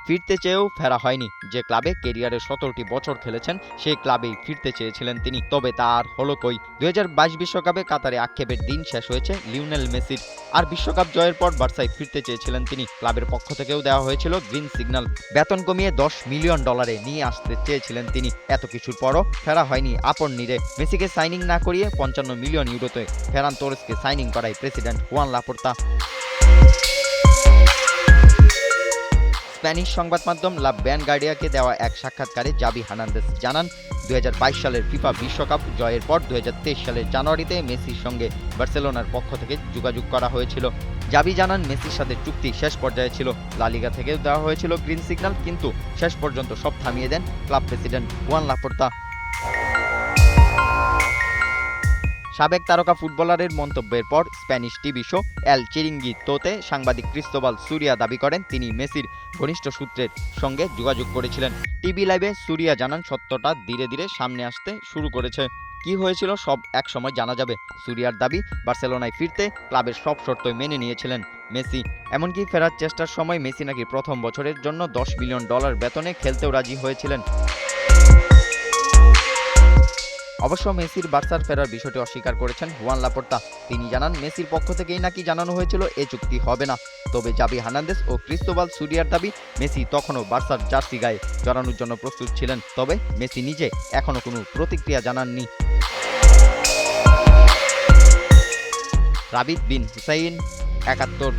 ফিরতে চেয়েও ফেরা হয়নি। যে ক্লাবে ক্যারিয়ারে ১৭টি বছর খেলেছেন সেই ক্লাবেই ফিরতে চেয়েছিলেন তিনি, তবে তা আর হলো কই। ২০২২ বিশ্বকাপে কাতারে আক্ষেপের দিন শেষ হয়েছে লিওনেল মেসির। আর বিশ্বকাপ জয়ের পর বার্সায় ফিরতে চেয়েছিলেন তিনি। ক্লাবের পক্ষ থেকেও দেওয়া হয়েছিল গ্রিন সিগন্যাল। বেতন কমিয়ে $10 মিলিয়ন নিয়ে আসতে চেয়েছিলেন তিনি। এত কিছুর পরও ফেরা হয়নি আপন নিরে। মেসিকে সাইনিং না করিয়ে ৫৫ মিলিয়ন ইউরোতে ফেরান তোরেসকে সাইনিং করায় প্রেসিডেন্ট হুয়ান লাপোর্তা। স্প্যানিশ সংবাদ মাধ্যম লা ভ্যানগার্ডিয়াকে দেওয়া এক সাক্ষাৎকারে জাভি হার্নান্দেজ জানান, ২০২২ সালের ফিফা বিশ্বকাপ জয়ের পর ২০২৩ সালের জানুয়ারিতে মেসির সঙ্গে বার্সেলোনার পক্ষ থেকে যোগাযোগ করা হয়েছিল। জাভি জানান, মেসির সাথে চুক্তি শেষ পর্যায়ে ছিল। লা লিগা থেকেও দেওয়া হয়েছিল গ্রিন সিগন্যাল, কিন্তু শেষ পর্যন্ত সব থামিয়ে দেন ক্লাব প্রেসিডেন্ট হুয়ান লাপোর্তা। সাবেক তারকা ফুটবলারের মন্তব্যের পর স্প্যানিশ টিভি শো এল চিরিঙ্গিতোতে সাংবাদিক ক্রিস্টোবাল সুরিয়া দাবি করেন তিনি মেসির ঘনিষ্ঠ সূত্রের সঙ্গে যোগাযোগ করেছিলেন। টিভি লাইভে সুরিয়া জানান, সত্যটা ধীরে ধীরে সামনে আসতে শুরু করেছে। কি হয়েছিল সব এক সময় জানা যাবে। সুরিয়ার দাবি, বার্সেলোনায় ফিরতে ক্লাবের সব শর্তই মেনে নিয়েছিলেন মেসি। এমনকি ফেরার চেষ্টার সময় মেসি নাকি প্রথম বছরের জন্য $10 মিলিয়ন বেতনে খেলতেও রাজি হয়েছিলেন। অবশ্য মেসির বার্সার ফেরার বিষয়টি অস্বীকার করেছেন হুয়ান লাপোর্তা। তিনি জানান, মেসির পক্ষ থেকেই নাকি জানানো হয়েছিল এ চুক্তি হবে না। তবে জাভি হার্নান্দেজ ও ক্রিস্টোবাল সুরিয়ার দাবি, মেসি তখনও বার্সার জার্সি গায়ে জড়ানোর জন্য প্রস্তুত ছিলেন। তবে মেসি নিজে এখনও কোনো প্রতিক্রিয়া জানাননি। রাবিদ বিন হুসাইন, ৭১।